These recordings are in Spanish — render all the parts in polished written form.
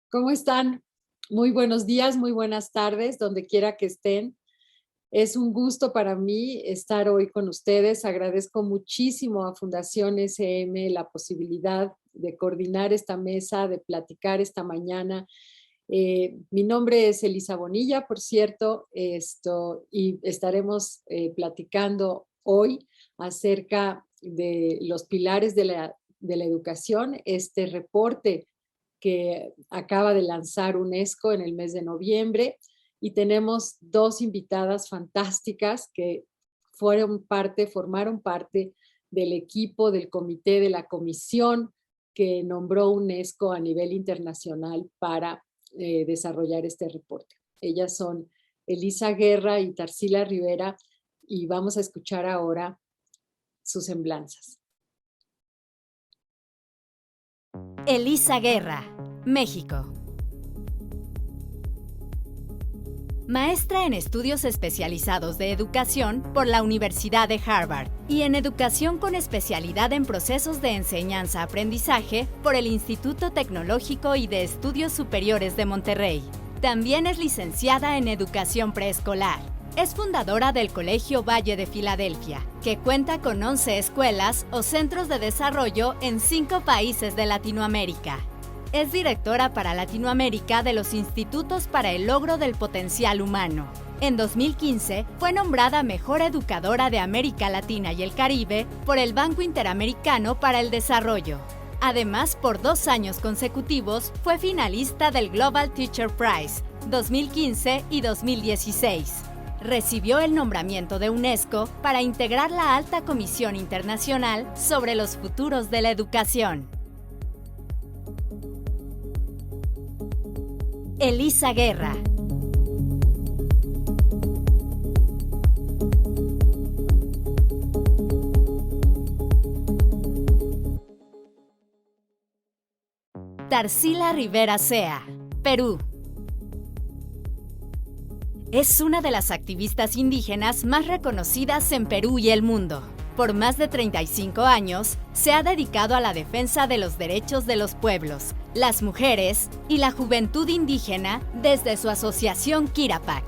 ¿Cómo están? Muy buenos días, muy buenas tardes, donde quiera que estén. Es un gusto para mí estar hoy con ustedes. Agradezco muchísimo a Fundación SM la posibilidad de coordinar esta mesa, de platicar esta mañana. Mi nombre es Elisa Bonilla, por cierto, y estaremos platicando hoy acerca de los pilares de la educación, este reporte que acaba de lanzar UNESCO en el mes de noviembre, y tenemos dos invitadas fantásticas que formaron parte del equipo, del comité, de la comisión que nombró UNESCO a nivel internacional para desarrollar este reporte. Ellas son Elisa Guerra y Tarsila Rivera, y vamos a escuchar ahora sus semblanzas. Elisa Guerra, México. Maestra en estudios especializados de educación por la Universidad de Harvard y en educación con especialidad en procesos de enseñanza-aprendizaje por el Instituto Tecnológico y de Estudios Superiores de Monterrey. También es licenciada en educación preescolar. Es fundadora del Colegio Valle de Filadelfia, que cuenta con 11 escuelas o centros de desarrollo en 5 países de Latinoamérica. Es directora para Latinoamérica de los Institutos para el Logro del Potencial Humano. En 2015 fue nombrada Mejor Educadora de América Latina y el Caribe por el Banco Interamericano para el Desarrollo. Además, por 2 años consecutivos fue finalista del Global Teacher Prize 2015 y 2016. Recibió el nombramiento de UNESCO para integrar la Alta Comisión Internacional sobre los Futuros de la Educación. Elisa Guerra. Tarsila Rivera Sea, Perú. Es una de las activistas indígenas más reconocidas en Perú y el mundo. Por más de 35 años, se ha dedicado a la defensa de los derechos de los pueblos, las mujeres y la juventud indígena desde su asociación Quirapac.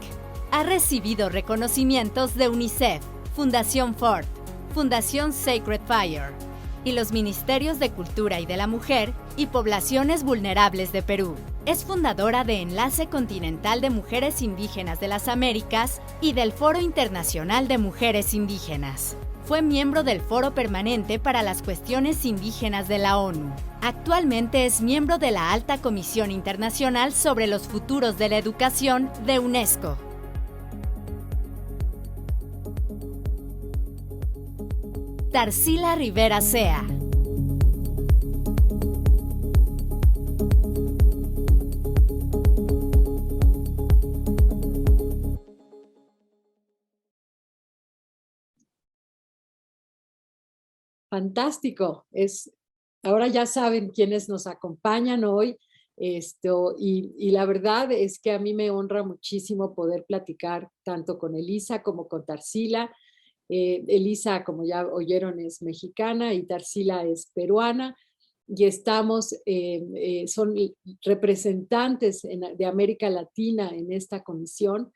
Ha recibido reconocimientos de UNICEF, Fundación Ford, Fundación Sacred Fire y los Ministerios de Cultura y de la Mujer y Poblaciones Vulnerables de Perú. Es fundadora de Enlace Continental de Mujeres Indígenas de las Américas y del Foro Internacional de Mujeres Indígenas. Fue miembro del Foro Permanente para las Cuestiones Indígenas de la ONU. Actualmente es miembro de la Alta Comisión Internacional sobre los Futuros de la Educación de UNESCO. Tarsila Rivera Sea. Fantástico. Ahora ya saben quiénes nos acompañan hoy. Y la verdad es que a mí me honra muchísimo poder platicar tanto con Elisa como con Tarsila. Elisa, como ya oyeron, es mexicana y Tarsila es peruana, y son representantes de América Latina en esta comisión,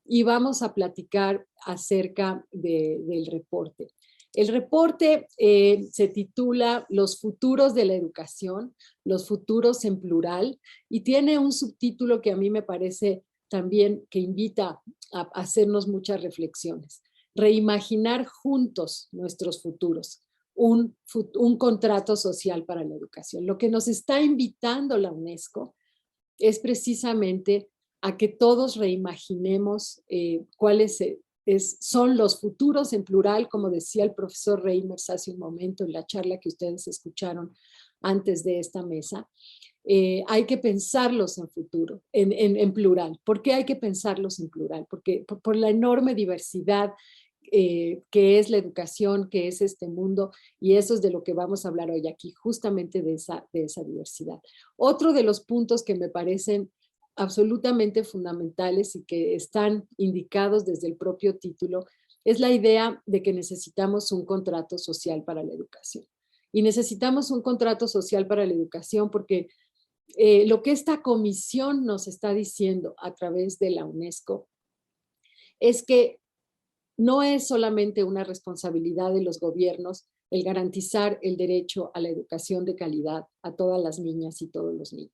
y vamos a platicar acerca del reporte. El reporte se titula Los futuros de la educación, los futuros en plural, y tiene un subtítulo que a mí me parece también que invita a hacernos muchas reflexiones. Reimaginar juntos nuestros futuros, un contrato social para la educación. Lo que nos está invitando la UNESCO es precisamente a que todos reimaginemos cuáles son los futuros en plural, como decía el profesor Reimers hace un momento en la charla que ustedes escucharon antes de esta mesa. Hay que pensarlos en futuro, en plural. ¿Por qué hay que pensarlos en plural? Porque por la enorme diversidad que es la educación, que es este mundo, y eso es de lo que vamos a hablar hoy aquí, justamente de esa diversidad. Otro de los puntos que me parecen absolutamente fundamentales y que están indicados desde el propio título es la idea de que necesitamos un contrato social para la educación. Y necesitamos un contrato social para la educación porque lo que esta comisión nos está diciendo a través de la UNESCO es que no es solamente una responsabilidad de los gobiernos el garantizar el derecho a la educación de calidad a todas las niñas y todos los niños.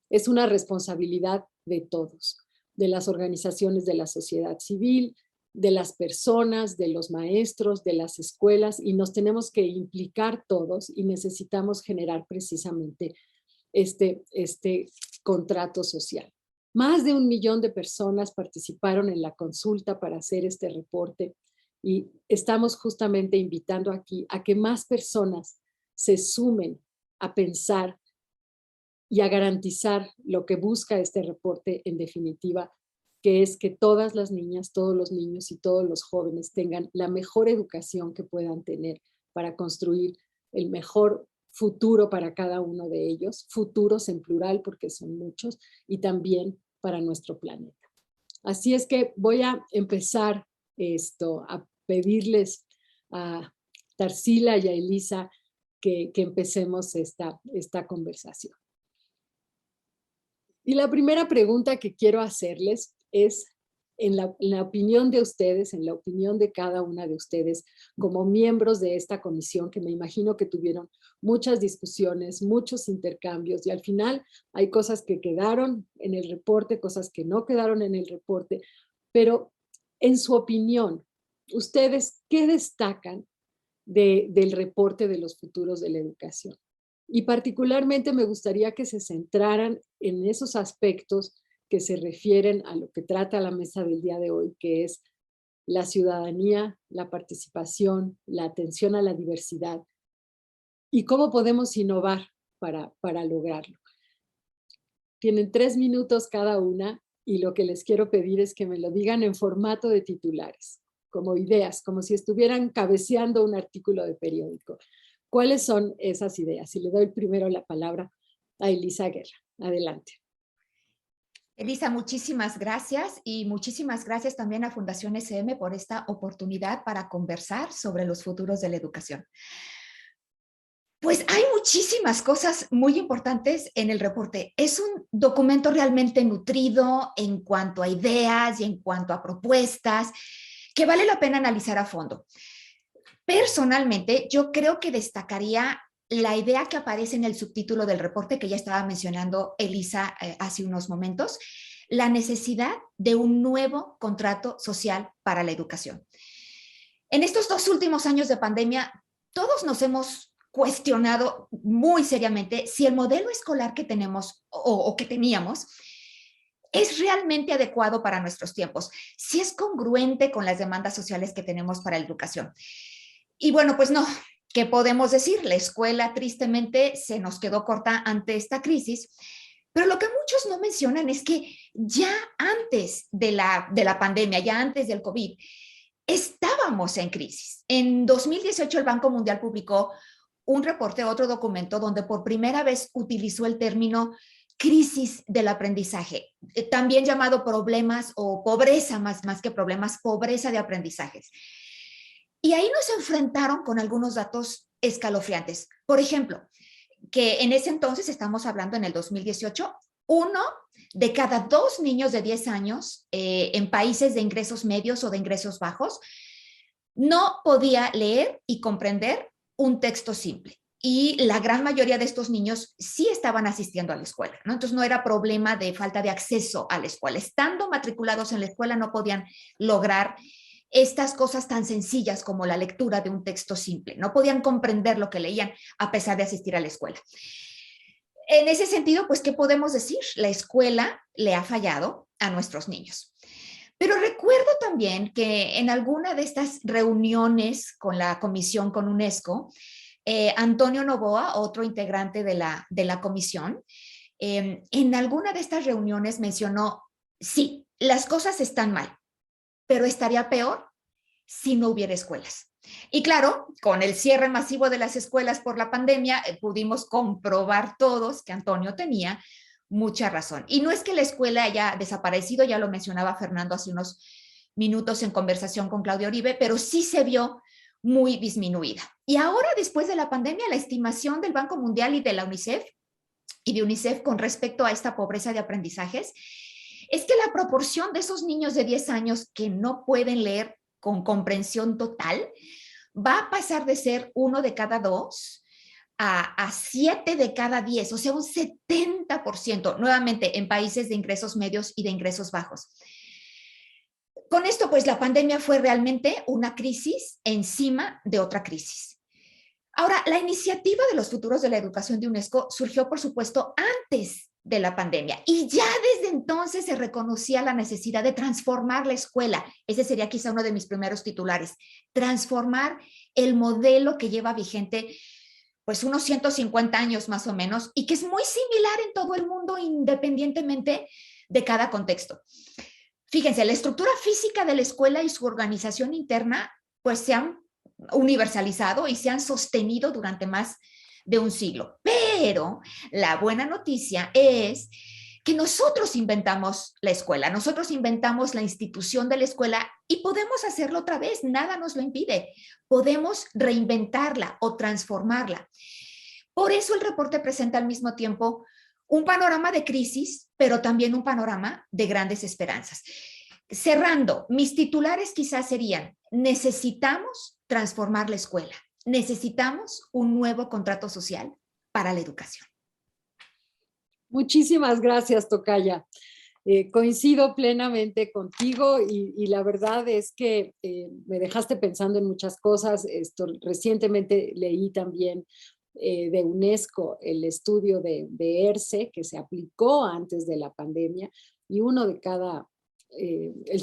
Es una responsabilidad de todos, de las organizaciones de la sociedad civil, de las personas, de los maestros, de las escuelas, y nos tenemos que implicar todos y necesitamos generar precisamente este contrato social. Más de 1 millón de personas participaron en la consulta para hacer este reporte y estamos justamente invitando aquí a que más personas se sumen a pensar y a garantizar lo que busca este reporte en definitiva, que es que todas las niñas, todos los niños y todos los jóvenes tengan la mejor educación que puedan tener para construir el mejor futuro para cada uno de ellos, futuros en plural porque son muchos, y también para nuestro planeta. Así es que voy a empezar a pedirles a Tarsila y a Elisa que empecemos esta conversación. Y la primera pregunta que quiero hacerles es, en la opinión de ustedes, en la opinión de cada una de ustedes, como miembros de esta comisión, que me imagino que tuvieron muchas discusiones, muchos intercambios, y al final hay cosas que quedaron en el reporte, cosas que no quedaron en el reporte, pero en su opinión, ¿ustedes qué destacan del reporte de los futuros de la educación? Y particularmente me gustaría que se centraran en esos aspectos que se refieren a lo que trata la mesa del día de hoy, que es la ciudadanía, la participación, la atención a la diversidad y cómo podemos innovar para lograrlo. Tienen 3 minutos cada una y lo que les quiero pedir es que me lo digan en formato de titulares, como ideas, como si estuvieran cabeceando un artículo de periódico. ¿Cuáles son esas ideas? Y le doy primero la palabra a Elisa Guerra. Adelante. Elisa, muchísimas gracias y muchísimas gracias también a Fundación SM por esta oportunidad para conversar sobre los futuros de la educación. Pues hay muchísimas cosas muy importantes en el reporte. Es un documento realmente nutrido en cuanto a ideas y en cuanto a propuestas que vale la pena analizar a fondo. Personalmente, yo creo que destacaría la idea que aparece en el subtítulo del reporte que ya estaba mencionando Elisa hace unos momentos, la necesidad de un nuevo contrato social para la educación. En estos 2 últimos años de pandemia, todos nos hemos cuestionado muy seriamente si el modelo escolar que tenemos o que teníamos es realmente adecuado para nuestros tiempos, si es congruente con las demandas sociales que tenemos para la educación. Y bueno, pues no, ¿qué podemos decir? La escuela tristemente se nos quedó corta ante esta crisis, pero lo que muchos no mencionan es que ya antes de la pandemia, ya antes del COVID, estábamos en crisis. En 2018 el Banco Mundial publicó un reporte, otro documento, donde por primera vez utilizó el término crisis del aprendizaje, también llamado problemas o pobreza, más que problemas, pobreza de aprendizajes. Y ahí nos enfrentaron con algunos datos escalofriantes. Por ejemplo, que en ese entonces, estamos hablando en el 2018, 1 de cada 2 niños de 10 años en países de ingresos medios o de ingresos bajos no podía leer y comprender un texto simple. Y la gran mayoría de estos niños sí estaban asistiendo a la escuela, ¿no? Entonces no era problema de falta de acceso a la escuela. Estando matriculados en la escuela no podían lograr estas cosas tan sencillas como la lectura de un texto simple. No podían comprender lo que leían a pesar de asistir a la escuela. En ese sentido, pues, ¿qué podemos decir? La escuela le ha fallado a nuestros niños. Pero recuerdo también que en alguna de estas reuniones con la comisión, con UNESCO, Antonio Novoa, otro integrante de la comisión, en alguna de estas reuniones mencionó, sí, las cosas están mal, pero estaría peor si no hubiera escuelas. Y claro, con el cierre masivo de las escuelas por la pandemia, pudimos comprobar todos que Antonio tenía mucha razón. Y no es que la escuela haya desaparecido, ya lo mencionaba Fernando hace unos minutos en conversación con Claudia Uribe, pero sí se vio muy disminuida. Y ahora, después de la pandemia, la estimación del Banco Mundial y de la UNICEF y de UNICEF con respecto a esta pobreza de aprendizajes es que la proporción de esos niños de 10 años que no pueden leer con comprensión total va a pasar de ser 1 de cada 2 a 7 de cada 10, o sea, un 70%, nuevamente en países de ingresos medios y de ingresos bajos. Con esto, pues la pandemia fue realmente una crisis encima de otra crisis. Ahora, la iniciativa de los futuros de la educación de UNESCO surgió, por supuesto, antes de la pandemia y ya desde entonces se reconocía la necesidad de transformar la escuela. Ese sería quizá uno de mis primeros titulares, transformar el modelo que lleva vigente pues unos 150 años más o menos y que es muy similar en todo el mundo independientemente de cada contexto. Fíjense, la estructura física de la escuela y su organización interna pues se han universalizado y se han sostenido durante más de un siglo. Pero la buena noticia es que nosotros inventamos la escuela, nosotros inventamos la institución de la escuela y podemos hacerlo otra vez, nada nos lo impide. Podemos reinventarla o transformarla. Por eso el reporte presenta al mismo tiempo un panorama de crisis, pero también un panorama de grandes esperanzas. Cerrando, mis titulares quizás serían: necesitamos transformar la escuela, necesitamos un nuevo contrato social para la educación. Muchísimas gracias, tocaya. Coincido plenamente contigo y la verdad es que me dejaste pensando en muchas cosas. Recientemente leí también de UNESCO el estudio de ERCE que se aplicó antes de la pandemia y el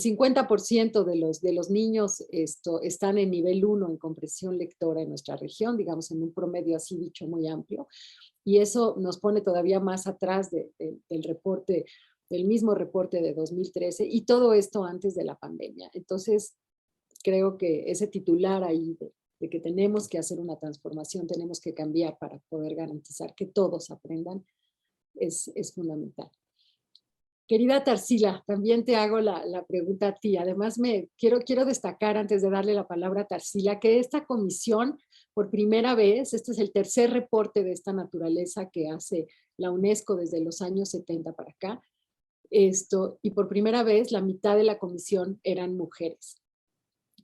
50% de los niños están en nivel 1 en comprensión lectora en nuestra región, digamos en un promedio así dicho muy amplio. Y eso nos pone todavía más atrás del mismo reporte de 2013 y todo esto antes de la pandemia. Entonces, creo que ese titular ahí de que tenemos que hacer una transformación, tenemos que cambiar para poder garantizar que todos aprendan, es fundamental. Querida Tarsila, también te hago la pregunta a ti. Además, quiero destacar antes de darle la palabra a Tarsila que esta comisión, por primera vez, este es el tercer reporte de esta naturaleza que hace la UNESCO desde los años 70 para acá, y por primera vez la mitad de la comisión eran mujeres.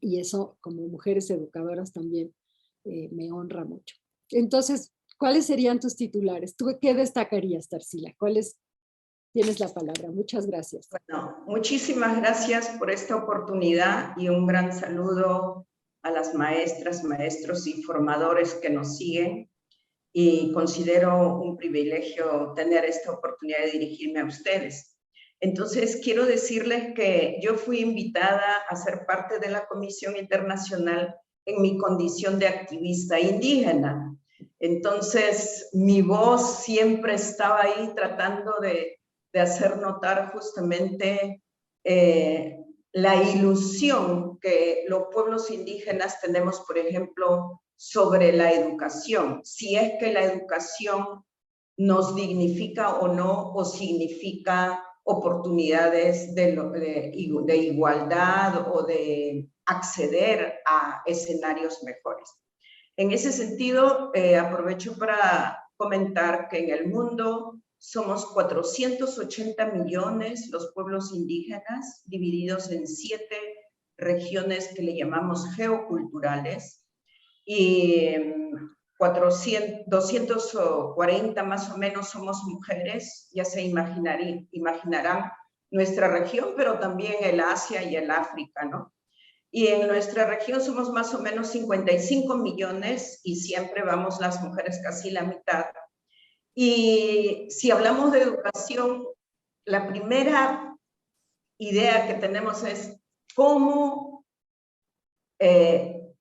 Y eso, como mujeres educadoras, también me honra mucho. Entonces, ¿cuáles serían tus titulares? ¿Tú qué destacarías, Tarsila? Tienes la palabra. Muchas gracias. Bueno, muchísimas gracias por esta oportunidad y un gran saludo a las maestras, maestros y formadores que nos siguen. Y considero un privilegio tener esta oportunidad de dirigirme a ustedes. Entonces, quiero decirles que yo fui invitada a ser parte de la Comisión Internacional en mi condición de activista indígena. Entonces, mi voz siempre estaba ahí tratando de hacer notar justamente la ilusión que los pueblos indígenas tenemos, por ejemplo, sobre la educación. Si es que la educación nos dignifica o no, o significa oportunidades de igualdad o de acceder a escenarios mejores. En ese sentido, aprovecho para comentar que en el mundo somos 480 millones los pueblos indígenas, divididos en 7 regiones que le llamamos geoculturales, y 240 más o menos somos mujeres. Ya se imaginarán nuestra región, pero también el Asia y el África, ¿no? Y en nuestra región somos más o menos 55 millones y siempre vamos las mujeres casi la mitad. Y si hablamos de educación, la primera idea que tenemos es cómo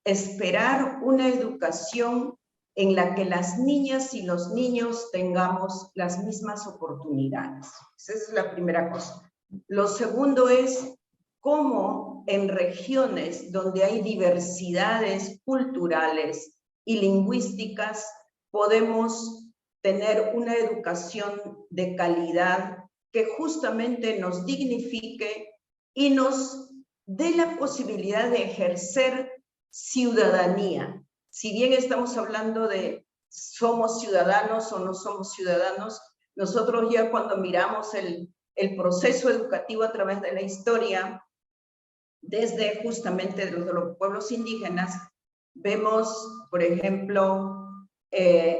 esperar una educación en la que las niñas y los niños tengamos las mismas oportunidades. Esa es la primera cosa. Lo segundo es cómo en regiones donde hay diversidades culturales y lingüísticas podemos tener una educación de calidad que justamente nos dignifique y nos dé la posibilidad de ejercer ciudadanía. Si bien estamos hablando de somos ciudadanos o no somos ciudadanos, nosotros ya cuando miramos el proceso educativo a través de la historia, desde justamente de los pueblos indígenas, vemos, por ejemplo,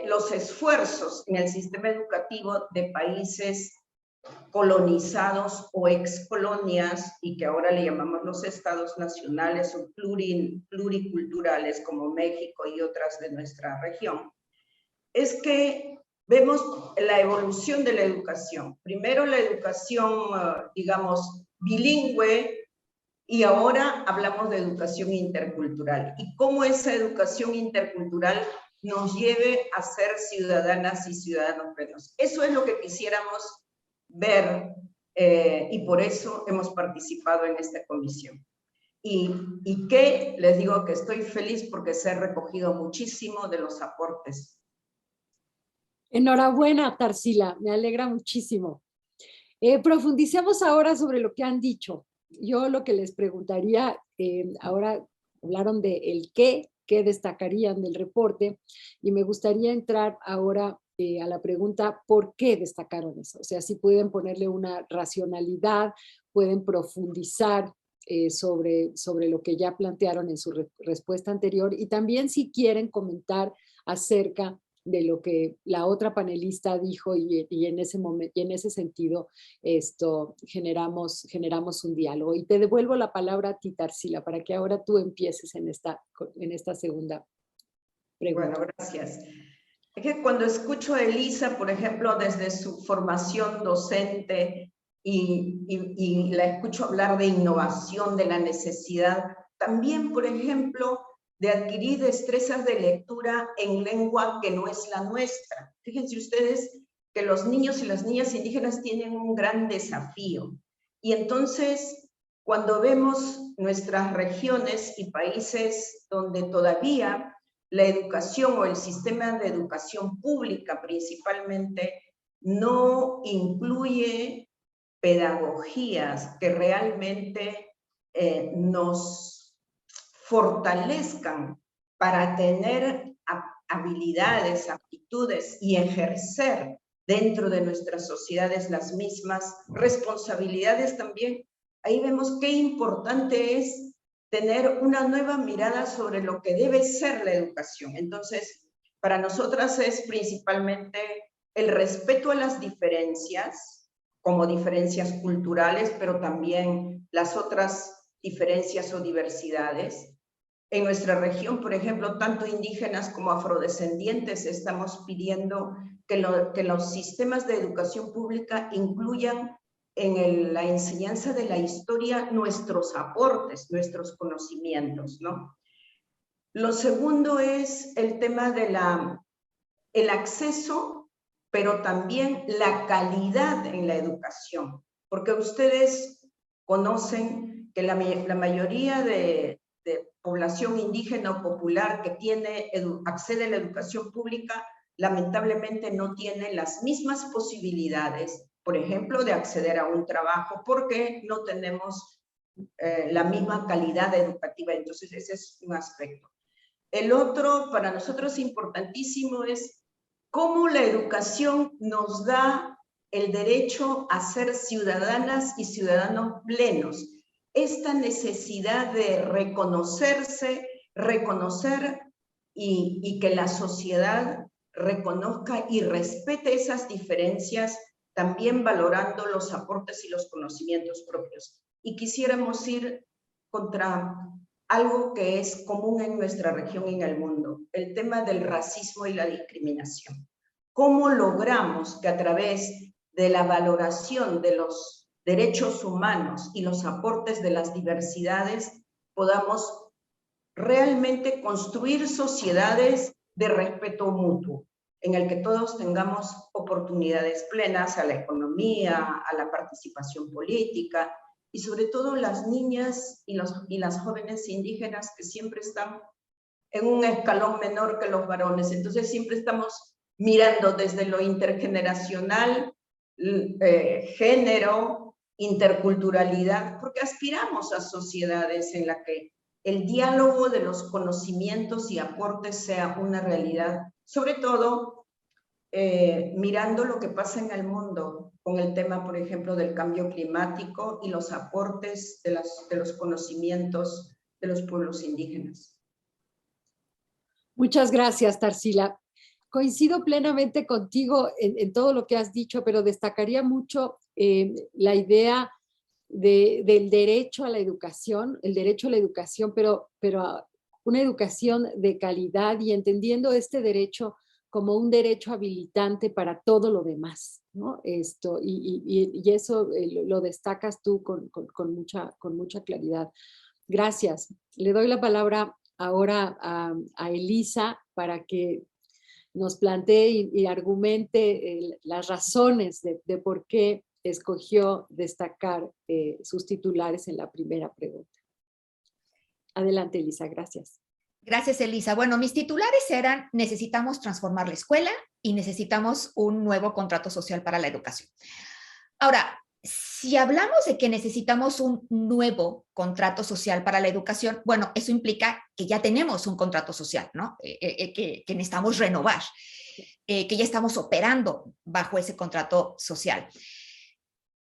los esfuerzos en el sistema educativo de países colonizados o excolonias, y que ahora le llamamos los estados nacionales o pluriculturales, como México y otras de nuestra región, es que vemos la evolución de la educación. Primero la educación, digamos, bilingüe, y ahora hablamos de educación intercultural. Y cómo esa educación intercultural nos lleve a ser ciudadanas y ciudadanos plenos. Eso es lo que quisiéramos ver, y por eso hemos participado en esta comisión. Y que les digo que estoy feliz porque se ha recogido muchísimo de los aportes. Enhorabuena, Tarsila, me alegra muchísimo. Profundicemos ahora sobre lo que han dicho. Yo lo que les preguntaría, ahora hablaron de el qué destacarían del reporte, y me gustaría entrar ahora a la pregunta, ¿por qué destacaron eso? O sea, si pueden ponerle una racionalidad, pueden profundizar sobre lo que ya plantearon en su respuesta anterior, y también si quieren comentar acerca de lo que la otra panelista dijo, y en ese momento, y en ese sentido generamos un diálogo. Y te devuelvo la palabra a ti, Tarsila, para que ahora tú empieces en esta segunda pregunta. Bueno, gracias. Es que cuando escucho a Elisa, por ejemplo, desde su formación docente, y la escucho hablar de innovación, de la necesidad, también, por ejemplo, de adquirir destrezas de lectura en lengua que no es la nuestra. Fíjense ustedes que los niños y las niñas indígenas tienen un gran desafío. Y entonces, cuando vemos nuestras regiones y países donde todavía la educación o el sistema de educación pública principalmente no incluye pedagogías que realmente nos fortalezcan para tener habilidades, aptitudes y ejercer dentro de nuestras sociedades las mismas responsabilidades también. Ahí vemos qué importante es tener una nueva mirada sobre lo que debe ser la educación. Entonces, para nosotras es principalmente el respeto a las diferencias, como diferencias culturales, pero también las otras diferencias o diversidades. En nuestra región, por ejemplo, tanto indígenas como afrodescendientes estamos pidiendo que los sistemas de educación pública incluyan en la enseñanza de la historia nuestros aportes, nuestros conocimientos, ¿no? Lo segundo es el tema de el acceso, pero también la calidad en la educación, porque ustedes conocen que la mayoría de población indígena o popular que accede a la educación pública, lamentablemente no tiene las mismas posibilidades, por ejemplo, de acceder a un trabajo, porque no tenemos la misma calidad educativa. Entonces, ese es un aspecto. El otro, para nosotros importantísimo, es cómo la educación nos da el derecho a ser ciudadanas y ciudadanos plenos. Esta necesidad de reconocerse, reconocer y que la sociedad reconozca y respete esas diferencias, también valorando los aportes y los conocimientos propios. Y quisiéramos ir contra algo que es común en nuestra región y en el mundo, el tema del racismo y la discriminación. ¿Cómo logramos que a través de la valoración de los derechos humanos y los aportes de las diversidades podamos realmente construir sociedades de respeto mutuo, en el que todos tengamos oportunidades plenas a la economía, a la participación política, y sobre todo las niñas y las jóvenes indígenas que siempre están en un escalón menor que los varones? Entonces siempre estamos mirando desde lo intergeneracional, género, interculturalidad, porque aspiramos a sociedades en las que el diálogo de los conocimientos y aportes sea una realidad, sobre todo mirando lo que pasa en el mundo con el tema, por ejemplo, del cambio climático y los aportes de los conocimientos de los pueblos indígenas. Muchas gracias, Tarsila. Coincido plenamente contigo en todo lo que has dicho, pero destacaría mucho la idea del derecho a la educación, pero una educación de calidad y entendiendo este derecho como un derecho habilitante para todo lo demás, ¿no? Y eso lo destacas tú con mucha claridad. Gracias. Le doy la palabra ahora a Elisa para que nos plantee y argumente las razones de por qué escogió destacar sus titulares en la primera pregunta. Adelante, Elisa, gracias. Gracias, Elisa. Bueno, mis titulares eran: necesitamos transformar la escuela y necesitamos un nuevo contrato social para la educación. Ahora, si hablamos de que necesitamos un nuevo contrato social para la educación, bueno, eso implica que ya tenemos un contrato social, ¿no? Que necesitamos renovar, que ya estamos operando bajo ese contrato social.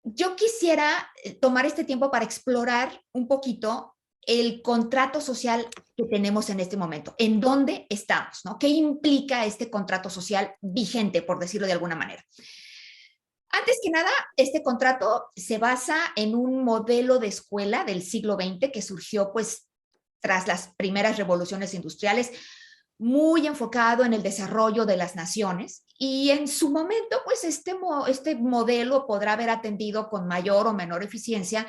Yo quisiera tomar este tiempo para explorar un poquito el contrato social que tenemos en este momento, en dónde estamos, ¿no? ¿Qué implica este contrato social vigente, por decirlo de alguna manera? Antes que nada, este contrato se basa en un modelo de escuela del siglo XX que surgió pues tras las primeras revoluciones industriales, muy enfocado en el desarrollo de las naciones, y en su momento pues este modelo podrá haber atendido con mayor o menor eficiencia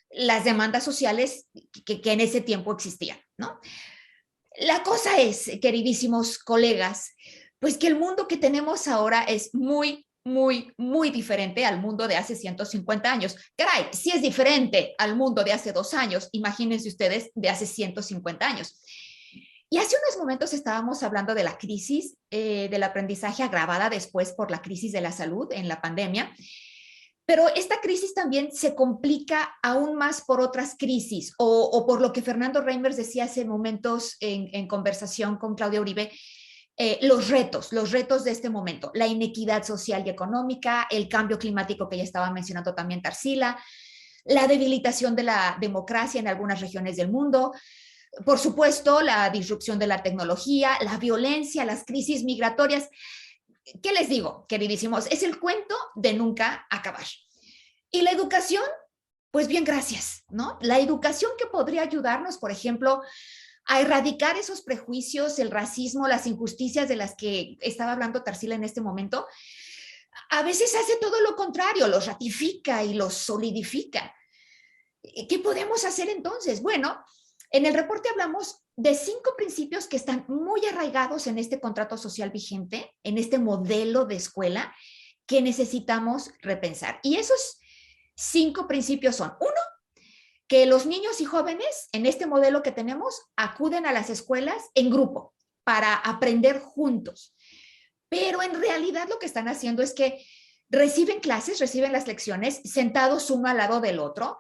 las demandas sociales que en ese tiempo existían, ¿no? La cosa es, queridísimos colegas, pues que el mundo que tenemos ahora es muy diferente al mundo de hace 150 años. Caray, si es diferente al mundo de hace 2 años, imagínense ustedes de hace 150 años. Y hace unos momentos estábamos hablando de la crisis del aprendizaje agravada después por la crisis de la salud en la pandemia, pero esta crisis también se complica aún más por otras crisis o por lo que Fernando Reimers decía hace momentos en conversación con Claudia Uribe, los retos de este momento, la inequidad social y económica, el cambio climático que ya estaba mencionando también Tarsila, la debilitación de la democracia en algunas regiones del mundo, por supuesto, la disrupción de la tecnología, la violencia, las crisis migratorias. ¿Qué les digo, queridísimos? Es el cuento de nunca acabar. Y la educación, pues bien, gracias, ¿no? La educación que podría ayudarnos, por ejemplo, a erradicar esos prejuicios, el racismo, las injusticias de las que estaba hablando Tarsila en este momento, a veces hace todo lo contrario, los ratifica y los solidifica. ¿Qué podemos hacer entonces? Bueno, en el reporte hablamos de 5 principios que están muy arraigados en este contrato social vigente, en este modelo de escuela que necesitamos repensar. Y esos 5 principios son: 1, que los niños y jóvenes en este modelo que tenemos acuden a las escuelas en grupo para aprender juntos. Pero en realidad lo que están haciendo es que reciben las lecciones sentados uno al lado del otro,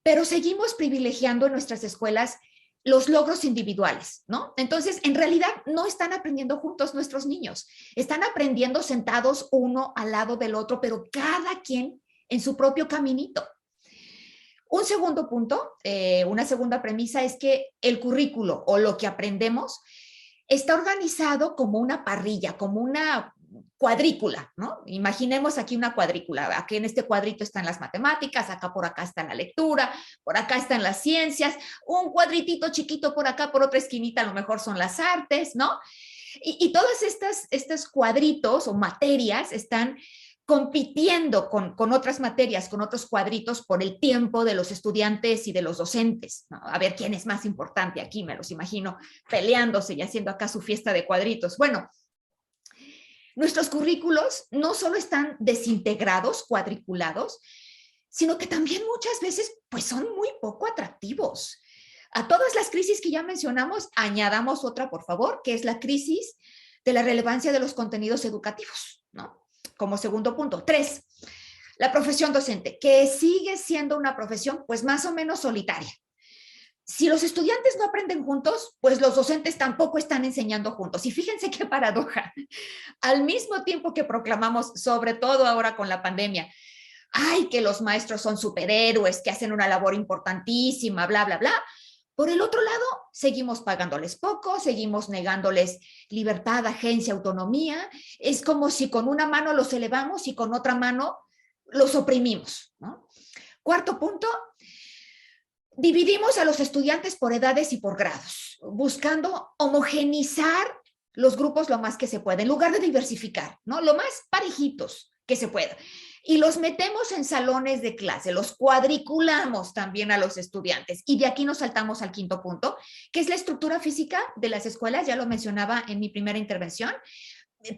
pero seguimos privilegiando en nuestras escuelas los logros individuales, ¿no? Entonces, en realidad no están aprendiendo juntos nuestros niños, están aprendiendo sentados uno al lado del otro, pero cada quien en su propio caminito. Un segundo punto, una segunda premisa es que el currículo o lo que aprendemos está organizado como una parrilla, como una cuadrícula, ¿no? Imaginemos aquí una cuadrícula. Aquí en este cuadrito están las matemáticas, acá por acá está la lectura, por acá están las ciencias, un cuadritito chiquito por acá, por otra esquinita a lo mejor son las artes, ¿no? Y todas estos cuadritos o materias están compitiendo con otras materias, con otros cuadritos por el tiempo de los estudiantes y de los docentes, ¿no? A ver quién es más importante aquí, me los imagino peleándose y haciendo acá su fiesta de cuadritos. Bueno, nuestros currículos no solo están desintegrados, cuadriculados, sino que también muchas veces pues son muy poco atractivos. A todas las crisis que ya mencionamos, añadamos otra, por favor, que es la crisis de la relevancia de los contenidos educativos, ¿no? Como segundo punto. 3, la profesión docente, que sigue siendo una profesión pues más o menos solitaria. Si los estudiantes no aprenden juntos, pues los docentes tampoco están enseñando juntos. Y fíjense qué paradoja. Al mismo tiempo que proclamamos, sobre todo ahora con la pandemia, ay, que los maestros son superhéroes, que hacen una labor importantísima, bla, bla, bla. Por el otro lado, seguimos pagándoles poco, seguimos negándoles libertad, agencia, autonomía. Es como si con una mano los elevamos y con otra mano los oprimimos, ¿no? Cuarto punto, dividimos a los estudiantes por edades y por grados, buscando homogenizar los grupos lo más que se pueda, en lugar de diversificar, ¿no? Lo más parejitos que se pueda. Y los metemos en salones de clase, los cuadriculamos también a los estudiantes. Y de aquí nos saltamos al quinto punto, que es la estructura física de las escuelas, ya lo mencionaba en mi primera intervención.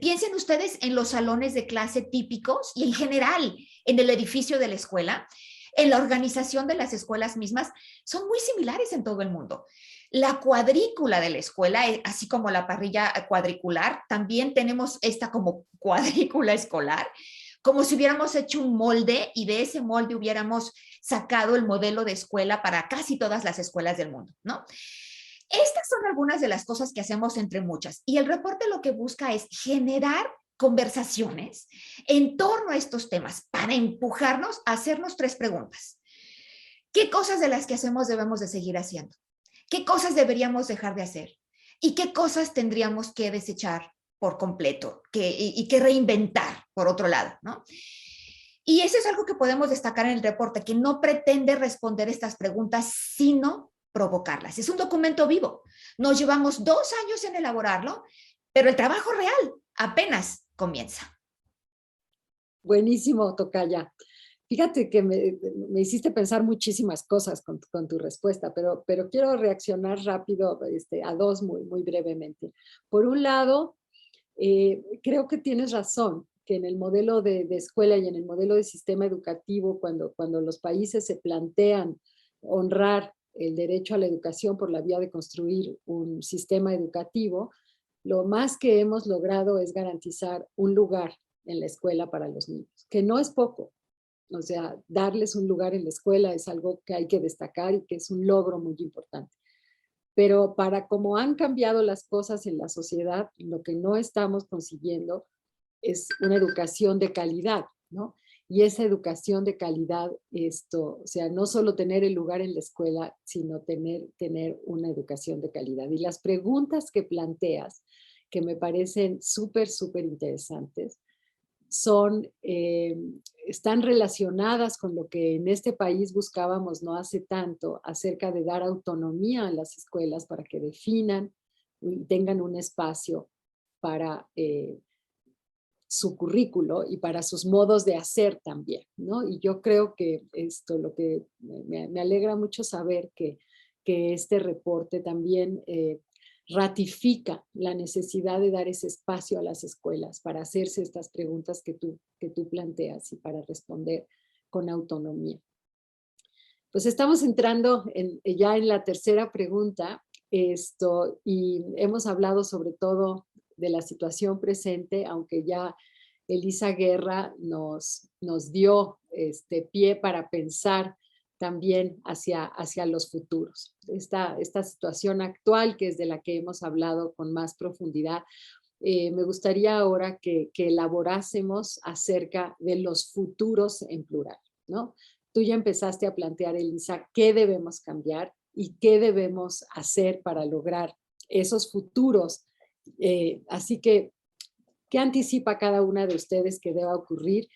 Piensen ustedes en los salones de clase típicos y en general en el edificio de la escuela, en la organización de las escuelas mismas, son muy similares en todo el mundo. La cuadrícula de la escuela, así como la parrilla cuadricular, también tenemos esta como cuadrícula escolar, como si hubiéramos hecho un molde y de ese molde hubiéramos sacado el modelo de escuela para casi todas las escuelas del mundo, ¿no? Estas son algunas de las cosas que hacemos entre muchas. Y el reporte lo que busca es generar conversaciones en torno a estos temas para empujarnos a hacernos 3 preguntas. ¿Qué cosas de las que hacemos debemos de seguir haciendo? ¿Qué cosas deberíamos dejar de hacer? ¿Y qué cosas tendríamos que desechar por completo y que reinventar por otro lado, ¿no? Y eso es algo que podemos destacar en el reporte, que no pretende responder estas preguntas, sino provocarlas. Es un documento vivo. Nos llevamos 2 años en elaborarlo, pero el trabajo real apenas comienza. Buenísimo, tocaya. Fíjate que me hiciste pensar muchísimas cosas con tu respuesta, pero quiero reaccionar rápido a 2 muy brevemente. Por un lado, creo que tienes razón, que en el modelo de escuela y en el modelo de sistema educativo, cuando los países se plantean honrar el derecho a la educación por la vía de construir un sistema educativo, lo más que hemos logrado es garantizar un lugar en la escuela para los niños, que no es poco. O sea, darles un lugar en la escuela es algo que hay que destacar y que es un logro muy importante. Pero para cómo han cambiado las cosas en la sociedad, lo que no estamos consiguiendo es una educación de calidad, ¿no? Y esa educación de calidad, o sea, no solo tener el lugar en la escuela, sino tener una educación de calidad. Y las preguntas que planteas, que me parecen súper interesantes, están relacionadas con lo que en este país buscábamos no hace tanto, acerca de dar autonomía a las escuelas para que definan y tengan un espacio para su currículo y para sus modos de hacer también, ¿no? Y yo creo que lo que me alegra mucho saber que este reporte también ratifica la necesidad de dar ese espacio a las escuelas para hacerse estas preguntas que tú planteas y para responder con autonomía. Pues estamos entrando ya en la tercera pregunta, y hemos hablado sobre todo de la situación presente, aunque ya Elisa Guerra nos dio pie para pensar también hacia los futuros. Esta situación actual, que es de la que hemos hablado con más profundidad, me gustaría ahora que elaborásemos acerca de los futuros en plural, ¿no? Tú ya empezaste a plantear, Elisa, qué debemos cambiar y qué debemos hacer para lograr esos futuros. Así que, ¿qué anticipa cada una de ustedes que deba ocurrir?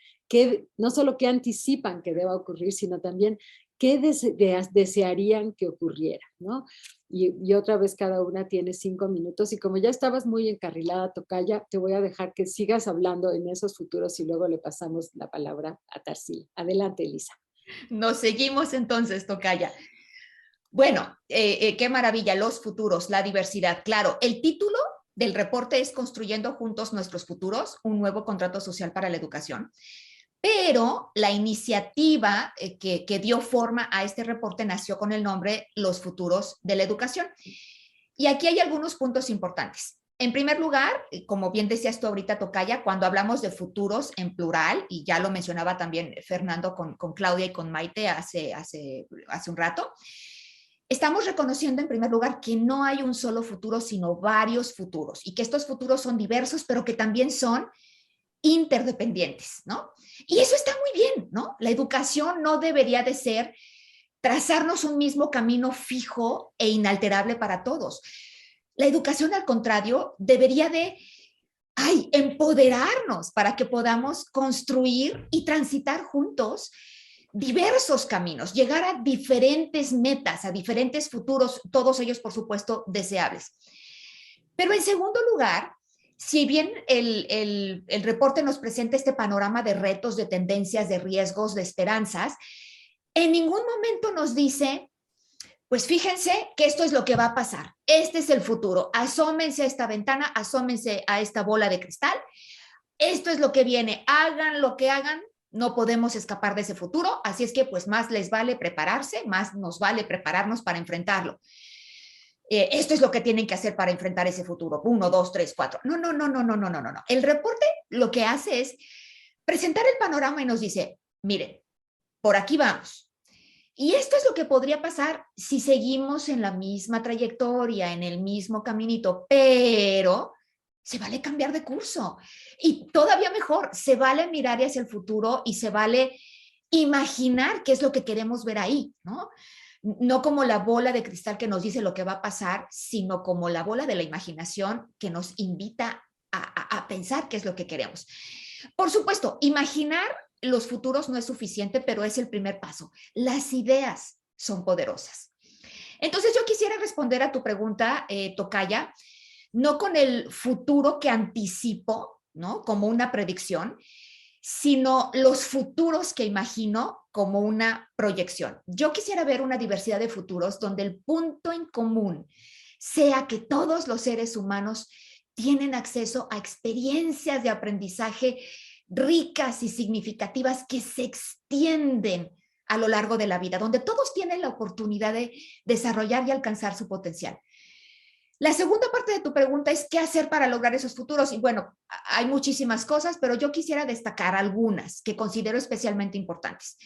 No solo qué anticipan que deba ocurrir, sino también qué desearían que ocurriera, ¿no? Y otra vez cada una tiene 5 minutos, y como ya estabas muy encarrilada, tocaya, te voy a dejar que sigas hablando en esos futuros y luego le pasamos la palabra a Tarsila. Adelante, Elisa. Nos seguimos entonces, tocaya. Bueno, qué maravilla, los futuros, la diversidad. Claro, el título del reporte es Construyendo Juntos Nuestros Futuros, un nuevo contrato social para la educación. Pero la iniciativa que dio forma a este reporte nació con el nombre Los Futuros de la Educación. Y aquí hay algunos puntos importantes. En primer lugar, como bien decías tú ahorita, tocaya, cuando hablamos de futuros en plural, y ya lo mencionaba también Fernando con Claudia y con Maite hace un rato, estamos reconociendo en primer lugar que no hay un solo futuro, sino varios futuros, y que estos futuros son diversos, pero que también son interdependientes, ¿no? Y eso está muy bien, ¿no? La educación no debería de ser trazarnos un mismo camino fijo e inalterable para todos. La educación, al contrario, debería de empoderarnos para que podamos construir y transitar juntos diversos caminos, llegar a diferentes metas, a diferentes futuros, todos ellos, por supuesto, deseables. Pero en segundo lugar, si bien el reporte nos presenta este panorama de retos, de tendencias, de riesgos, de esperanzas, en ningún momento nos dice, pues fíjense que esto es lo que va a pasar. Este es el futuro. Asómense a esta ventana, asómense a esta bola de cristal. Esto es lo que viene. Hagan lo que hagan, no podemos escapar de ese futuro. Así es que pues más les vale prepararse, más nos vale prepararnos para enfrentarlo. Esto es lo que tienen que hacer para enfrentar ese futuro. 1, 2, 3, 4. No. El reporte lo que hace es presentar el panorama y nos dice, miren, por aquí vamos. Y esto es lo que podría pasar si seguimos en la misma trayectoria, en el mismo caminito, pero se vale cambiar de curso. Y todavía mejor, se vale mirar hacia el futuro y se vale imaginar qué es lo que queremos ver ahí, ¿no? No como la bola de cristal que nos dice lo que va a pasar, sino como la bola de la imaginación que nos invita a pensar qué es lo que queremos. Por supuesto, imaginar los futuros no es suficiente, pero es el primer paso. Las ideas son poderosas. Entonces yo quisiera responder a tu pregunta, Tocaya, no con el futuro que anticipo, ¿no? Como una predicción, sino los futuros que imagino como una proyección. Yo quisiera ver una diversidad de futuros donde el punto en común sea que todos los seres humanos tienen acceso a experiencias de aprendizaje ricas y significativas que se extienden a lo largo de la vida, donde todos tienen la oportunidad de desarrollar y alcanzar su potencial. La segunda parte de tu pregunta es qué hacer para lograr esos futuros. Y bueno, hay muchísimas cosas, pero yo quisiera destacar algunas que considero especialmente importantes.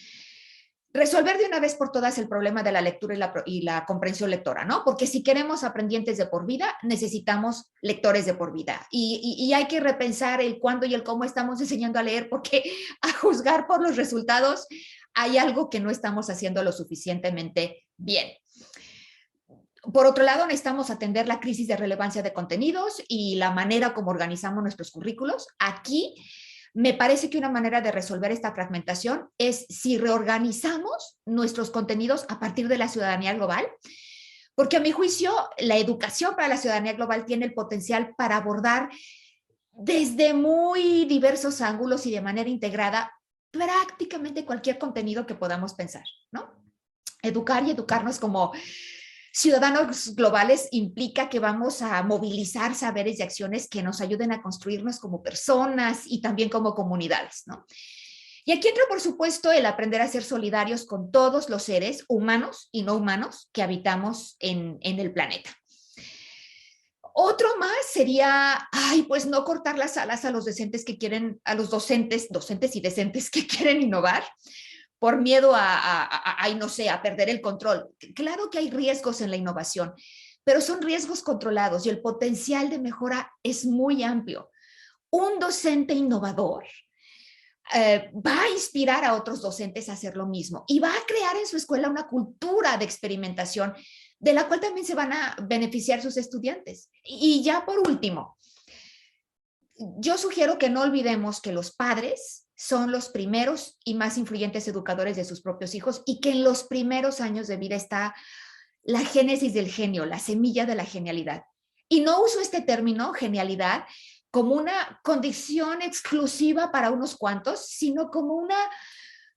Resolver de una vez por todas el problema de la lectura y la comprensión lectora, ¿no? Porque si queremos aprendientes de por vida, necesitamos lectores de por vida. Y hay que repensar el cuándo y el cómo estamos enseñando a leer, porque a juzgar por los resultados hay algo que no estamos haciendo lo suficientemente bien. Por otro lado, necesitamos atender la crisis de relevancia de contenidos y la manera como organizamos nuestros currículos. Aquí me parece que una manera de resolver esta fragmentación es si reorganizamos nuestros contenidos a partir de la ciudadanía global, porque a mi juicio la educación para la ciudadanía global tiene el potencial para abordar desde muy diversos ángulos y de manera integrada prácticamente cualquier contenido que podamos pensar, ¿no? Educar y educarnos como ciudadanos globales implica que vamos a movilizar saberes y acciones que nos ayuden a construirnos como personas y también como comunidades, ¿no? Y aquí entra, por supuesto, el aprender a ser solidarios con todos los seres humanos y no humanos que habitamos en el planeta. Otro más sería, pues no cortar las alas a los docentes que quieren, a los docentes y decentes que quieren innovar, por miedo no sé, a perder el control. Claro que hay riesgos en la innovación, pero son riesgos controlados y el potencial de mejora es muy amplio. Un docente innovador va a inspirar a otros docentes a hacer lo mismo y va a crear en su escuela una cultura de experimentación de la cual también se van a beneficiar sus estudiantes. Y ya por último, yo sugiero que no olvidemos que los padres son los primeros y más influyentes educadores de sus propios hijos y que en los primeros años de vida está la génesis del genio, la semilla de la genialidad. Y no uso este término, genialidad, como una condición exclusiva para unos cuantos, sino como una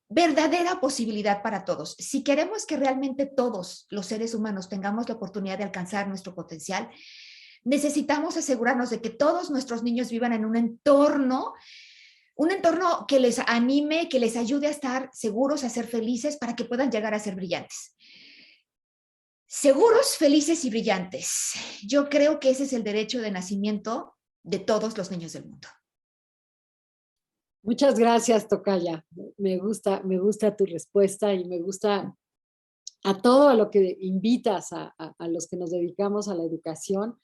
verdadera posibilidad para todos. Si queremos que realmente todos los seres humanos tengamos la oportunidad de alcanzar nuestro potencial, necesitamos asegurarnos de que todos nuestros niños vivan en un entorno que les anime, que les ayude a estar seguros, a ser felices, para que puedan llegar a ser brillantes. Seguros, felices y brillantes. Yo creo que ese es el derecho de nacimiento de todos los niños del mundo. Muchas gracias, Tocaya. Me gusta tu respuesta y me gusta a todo a lo que invitas a los que nos dedicamos a la educación.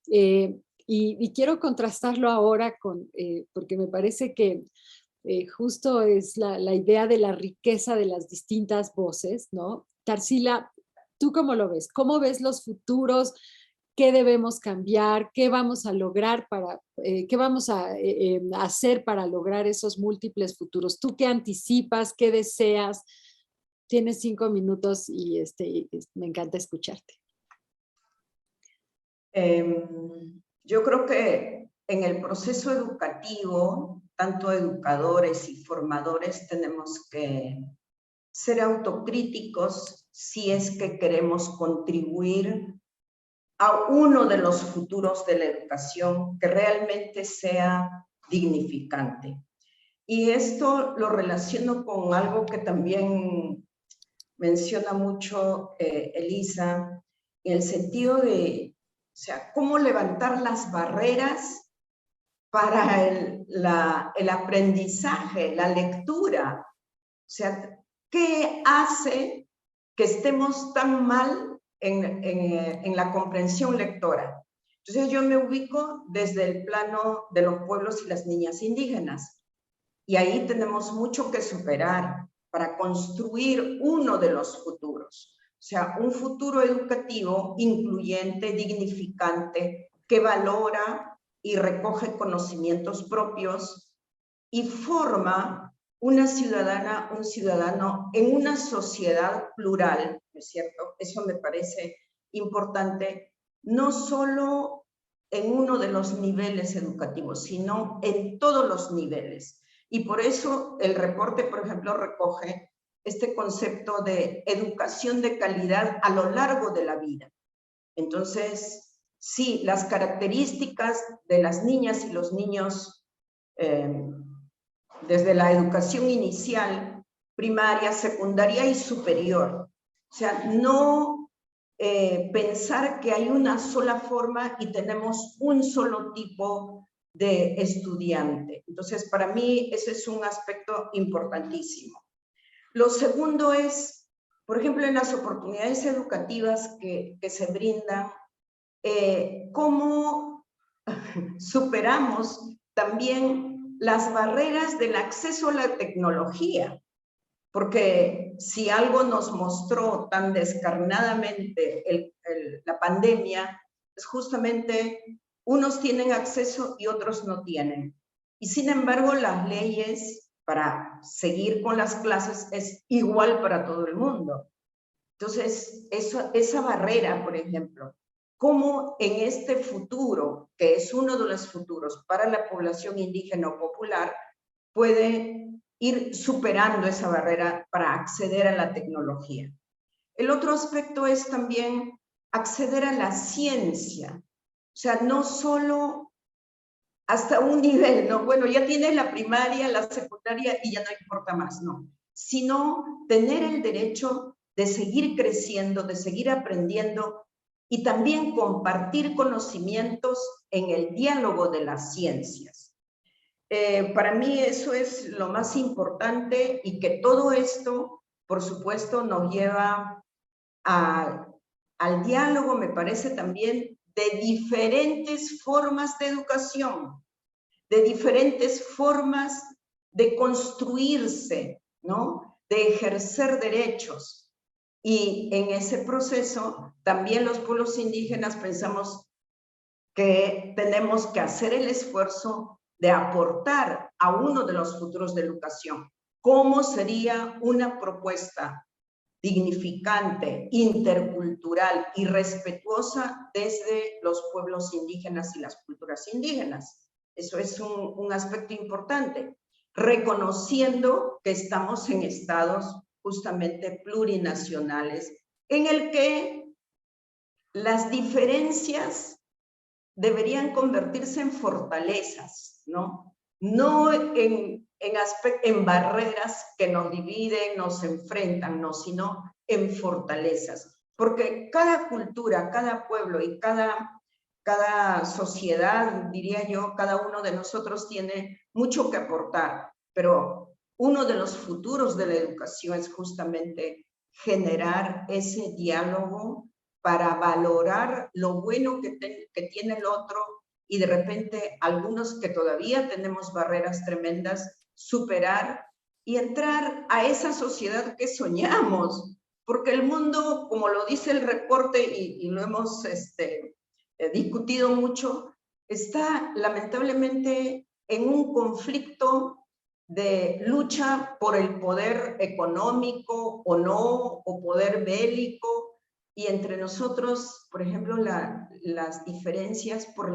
Y quiero contrastarlo ahora porque me parece que justo es la idea de la riqueza de las distintas voces, ¿no? Tarsila, ¿tú cómo lo ves? ¿Cómo ves los futuros? ¿Qué debemos cambiar? ¿Qué vamos a lograr qué vamos a hacer para lograr esos múltiples futuros? ¿Tú qué anticipas? ¿Qué deseas? Tienes 5 minutos y me encanta escucharte. Yo creo que en el proceso educativo, tanto educadores y formadores tenemos que ser autocríticos si es que queremos contribuir a uno de los futuros de la educación que realmente sea dignificante. Y esto lo relaciono con algo que también menciona mucho Elisa, en el sentido de, o sea, cómo levantar las barreras para el aprendizaje, la lectura. O sea, ¿qué hace que estemos tan mal en la comprensión lectora? Entonces yo me ubico desde el plano de los pueblos y las niñas indígenas. Y ahí tenemos mucho que superar para construir uno de los futuros. O sea, un futuro educativo incluyente, dignificante, que valora y recoge conocimientos propios y forma una ciudadana, un ciudadano en una sociedad plural, ¿no es cierto? Eso me parece importante, no solo en uno de los niveles educativos, sino en todos los niveles. Y por eso el reporte, por ejemplo, recoge este concepto de educación de calidad a lo largo de la vida. Entonces, sí, las características de las niñas y los niños desde la educación inicial, primaria, secundaria y superior. O sea, no pensar que hay una sola forma y tenemos un solo tipo de estudiante. Entonces, para mí, ese es un aspecto importantísimo. Lo segundo es, por ejemplo, en las oportunidades educativas que se brindan, cómo superamos también las barreras del acceso a la tecnología. Porque si algo nos mostró tan descarnadamente la pandemia, es justamente unos tienen acceso y otros no tienen. Y sin embargo, las leyes para seguir con las clases es igual para todo el mundo. Entonces, esa barrera, por ejemplo, cómo en este futuro, que es uno de los futuros para la población indígena o popular, puede ir superando esa barrera para acceder a la tecnología. El otro aspecto es también acceder a la ciencia. O sea, no solo hasta un nivel, ¿no? Bueno, ya tienes la primaria, la secundaria y ya no importa más, no. Sino tener el derecho de seguir creciendo, de seguir aprendiendo y también compartir conocimientos en el diálogo de las ciencias. Para mí eso es lo más importante y que todo esto, por supuesto, nos lleva al diálogo, me parece también, de diferentes formas de educación, de diferentes formas de construirse, ¿no? De ejercer derechos. Y en ese proceso, también los pueblos indígenas pensamos que tenemos que hacer el esfuerzo de aportar a uno de los futuros de educación. ¿Cómo sería una propuesta dignificante, intercultural y respetuosa desde los pueblos indígenas y las culturas indígenas? Eso es un aspecto importante, reconociendo que estamos en estados justamente plurinacionales, en el que las diferencias deberían convertirse en fortalezas, ¿no? No en barreras que nos dividen, nos enfrentan, no, sino en fortalezas. Porque cada cultura, cada pueblo y cada sociedad, diría yo, cada uno de nosotros tiene mucho que aportar, pero uno de los futuros de la educación es justamente generar ese diálogo para valorar lo bueno que tiene el otro, y de repente algunos que todavía tenemos barreras tremendas, superar y entrar a esa sociedad que soñamos. Porque el mundo, como lo dice el reporte y lo hemos discutido mucho, está lamentablemente en un conflicto de lucha por el poder económico o no, o poder bélico, y entre nosotros, por ejemplo, las diferencias por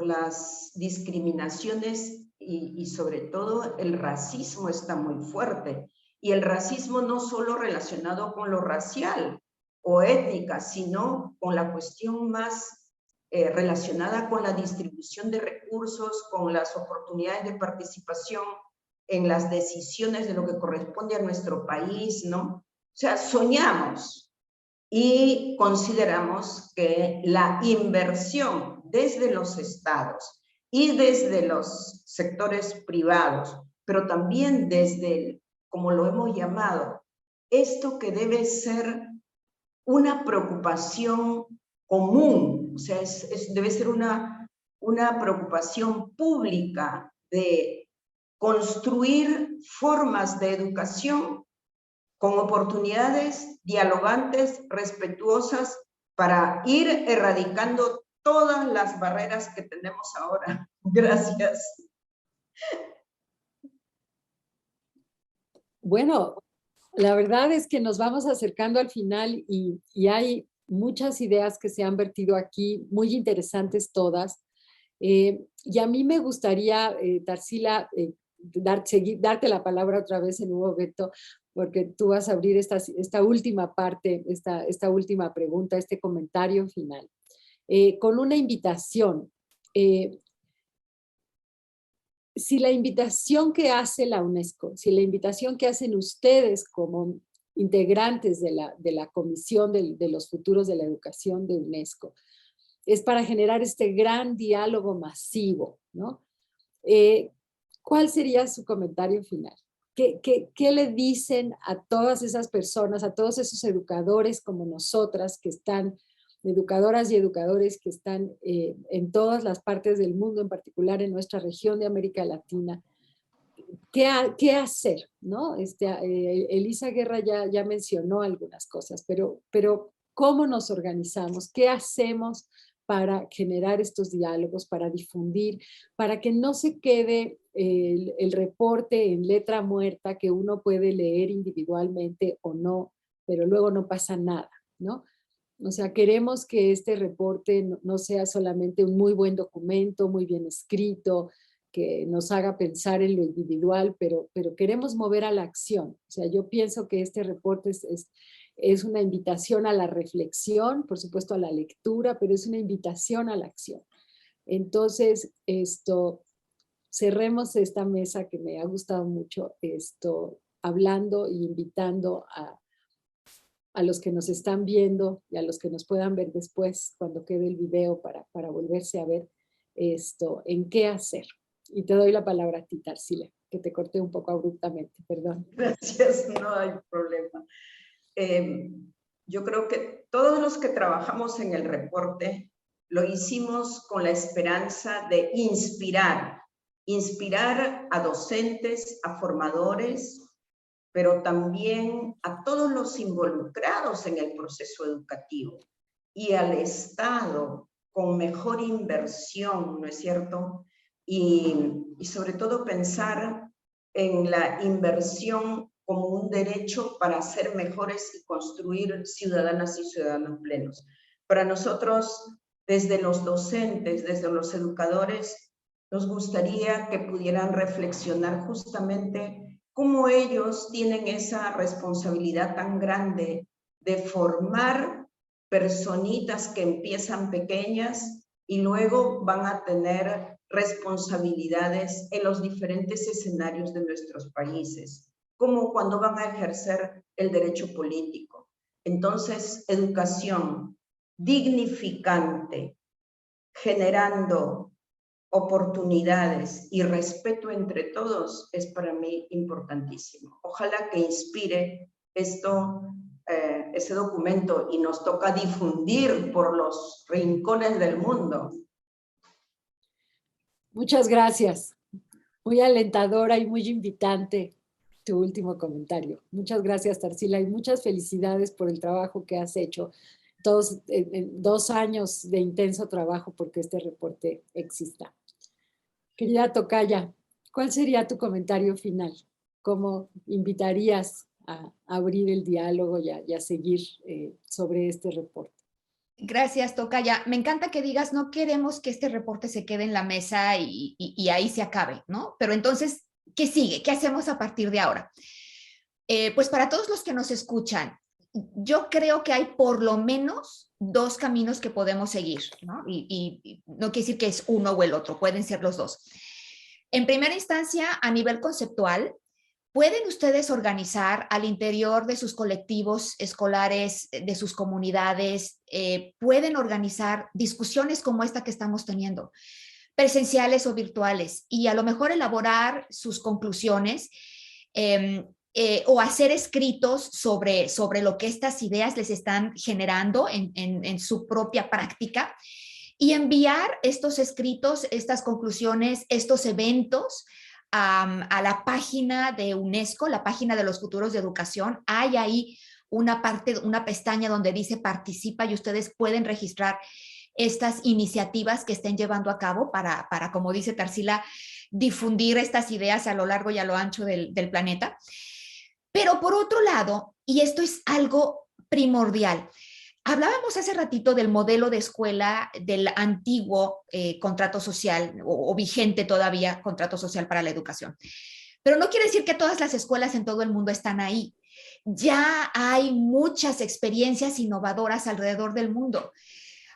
las discriminaciones y sobre todo el racismo está muy fuerte. Y el racismo no solo relacionado con lo racial o étnica, sino con la cuestión más relacionada con la distribución de recursos, con las oportunidades de participación en las decisiones de lo que corresponde a nuestro país, ¿no? O sea, soñamos y consideramos que la inversión desde los estados y desde los sectores privados, pero también desde, como lo hemos llamado, esto que debe ser una preocupación común, o sea, debe ser una preocupación pública de construir formas de educación con oportunidades dialogantes, respetuosas, para ir erradicando todas las barreras que tenemos ahora. Gracias. Bueno, la verdad es que nos vamos acercando al final y hay muchas ideas que se han vertido aquí, muy interesantes todas. Y a mí me gustaría, Tarsila, darte la palabra otra vez en un momento, porque tú vas a abrir esta última parte, esta última pregunta, este comentario final, con una invitación. Si la invitación que hace la UNESCO, si la invitación que hacen ustedes como integrantes de la Comisión de los Futuros de la Educación de UNESCO, es para generar este gran diálogo masivo, ¿no? ¿Cuál sería su comentario final? ¿Qué le dicen a todas esas personas, a todos esos educadores como nosotras que están, educadoras y educadores que están en todas las partes del mundo, en particular en nuestra región de América Latina? ¿Qué hacer? ¿No? Elisa Guerra ya mencionó algunas cosas, pero ¿cómo nos organizamos? ¿Qué hacemos para generar estos diálogos, para difundir, para que no se quede el reporte en letra muerta que uno puede leer individualmente o no, pero luego no pasa nada, ¿no? O sea, queremos que este reporte no sea solamente un muy buen documento, muy bien escrito, que nos haga pensar en lo individual, pero queremos mover a la acción. O sea, yo pienso que este reporte es una invitación a la reflexión, por supuesto a la lectura, pero es una invitación a la acción. Entonces, cerremos esta mesa que me ha gustado mucho, hablando y invitando a los que nos están viendo y a los que nos puedan ver después cuando quede el video para volverse a ver en qué hacer. Y te doy la palabra a ti, Tarsila, que te corté un poco abruptamente, perdón. Gracias, no hay problema. Yo creo que todos los que trabajamos en el reporte lo hicimos con la esperanza de inspirar a docentes, a formadores, pero también a todos los involucrados en el proceso educativo y al Estado con mejor inversión, ¿no es cierto? Y sobre todo pensar en la inversión como un derecho para ser mejores y construir ciudadanas y ciudadanos plenos. Para nosotros, desde los docentes, desde los educadores, nos gustaría que pudieran reflexionar justamente cómo ellos tienen esa responsabilidad tan grande de formar personitas que empiezan pequeñas y luego van a tener responsabilidades en los diferentes escenarios de nuestros países, como cuando van a ejercer el derecho político. Entonces, educación dignificante, generando oportunidades y respeto entre todos es para mí importantísimo. Ojalá que inspire ese documento y nos toca difundir por los rincones del mundo. Muchas gracias. Muy alentadora y muy invitante tu último comentario. Muchas gracias, Tarsila, y muchas felicidades por el trabajo que has hecho. En 2 años de intenso trabajo porque este reporte exista. Querida tocaya, ¿cuál sería tu comentario final? ¿Cómo invitarías a abrir el diálogo y a seguir sobre este reporte? Gracias, tocaya. Me encanta que digas, no queremos que este reporte se quede en la mesa y ahí se acabe, ¿no? Pero entonces, ¿qué sigue? ¿Qué hacemos a partir de ahora? Pues para todos los que nos escuchan, yo creo que hay por lo menos 2 caminos que podemos seguir, ¿no? Y no quiere decir que es uno o el otro, pueden ser los 2. En primera instancia, a nivel conceptual, pueden ustedes organizar al interior de sus colectivos escolares, de sus comunidades, pueden organizar discusiones como esta que estamos teniendo, presenciales o virtuales, y a lo mejor elaborar sus conclusiones o hacer escritos sobre lo que estas ideas les están generando en su propia práctica, y enviar estos escritos, estas conclusiones, estos eventos a la página de UNESCO, la página de los futuros de educación. Hay ahí una pestaña donde dice participa, y ustedes pueden registrar estas iniciativas que estén llevando a cabo para como dice Tarsila, difundir estas ideas a lo largo y a lo ancho del planeta. Pero por otro lado, y esto es algo primordial, hablábamos hace ratito del modelo de escuela del antiguo contrato social o vigente todavía contrato social para la educación. Pero no quiere decir que todas las escuelas en todo el mundo están ahí. Ya hay muchas experiencias innovadoras alrededor del mundo.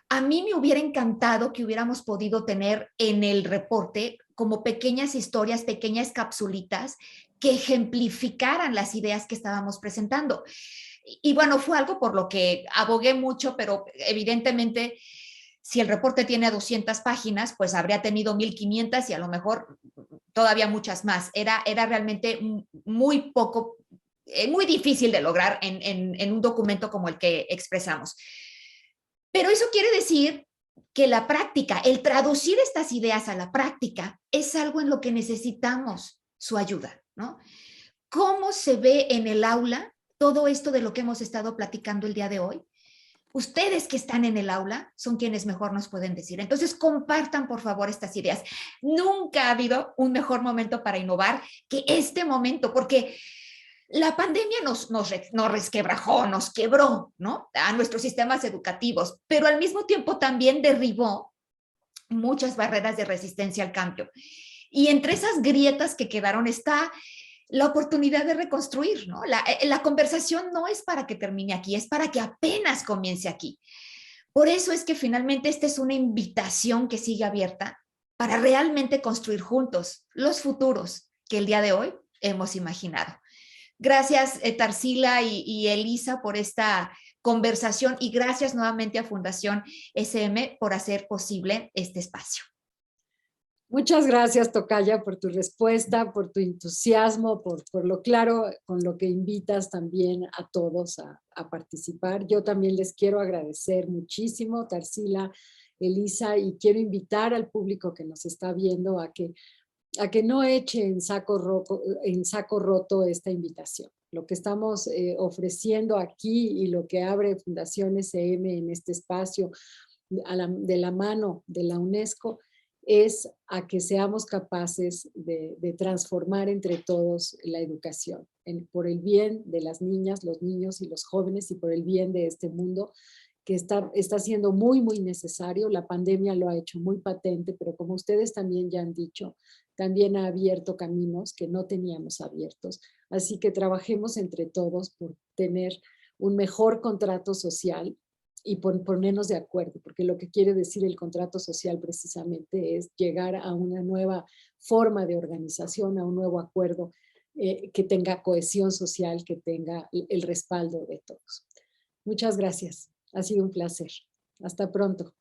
A mí me hubiera encantado que hubiéramos podido tener en el reporte como pequeñas historias, pequeñas capsulitas que ejemplificaran las ideas que estábamos presentando. Y bueno, fue algo por lo que abogué mucho, pero evidentemente si el reporte tiene 200 páginas, pues habría tenido 1500 y a lo mejor todavía muchas más. Era realmente muy poco, muy difícil de lograr en un documento como el que expresamos. Pero eso quiere decir que la práctica, el traducir estas ideas a la práctica, es algo en lo que necesitamos su ayuda, ¿no? ¿Cómo se ve en el aula todo esto de lo que hemos estado platicando el día de hoy? Ustedes que están en el aula son quienes mejor nos pueden decir. Entonces, compartan, por favor, estas ideas. Nunca ha habido un mejor momento para innovar que este momento, porque la pandemia nos resquebrajó, nos quebró, ¿no? A nuestros sistemas educativos, pero al mismo tiempo también derribó muchas barreras de resistencia al cambio. Y entre esas grietas que quedaron está la oportunidad de reconstruir, ¿no? La conversación no es para que termine aquí, es para que apenas comience aquí. Por eso es que finalmente esta es una invitación que sigue abierta para realmente construir juntos los futuros que el día de hoy hemos imaginado. Gracias, Tarsila y Elisa, por esta conversación, y gracias nuevamente a Fundación SM por hacer posible este espacio. Muchas gracias, tocaya, por tu respuesta, por tu entusiasmo, por lo claro con lo que invitas también a todos a participar. Yo también les quiero agradecer muchísimo, Tarsila, Elisa, y quiero invitar al público que nos está viendo a que no eche en saco roto esta invitación. Lo que estamos ofreciendo aquí y lo que abre Fundación SM en este espacio de la mano de la UNESCO es a que seamos capaces de transformar entre todos la educación, por el bien de las niñas, los niños y los jóvenes, y por el bien de este mundo que está siendo muy, muy necesario. La pandemia lo ha hecho muy patente, pero como ustedes también ya han dicho, también ha abierto caminos que no teníamos abiertos. Así que trabajemos entre todos por tener un mejor contrato social y por ponernos de acuerdo, porque lo que quiere decir el contrato social precisamente es llegar a una nueva forma de organización, a un nuevo acuerdo que tenga cohesión social, que tenga el respaldo de todos. Muchas gracias. Ha sido un placer. Hasta pronto.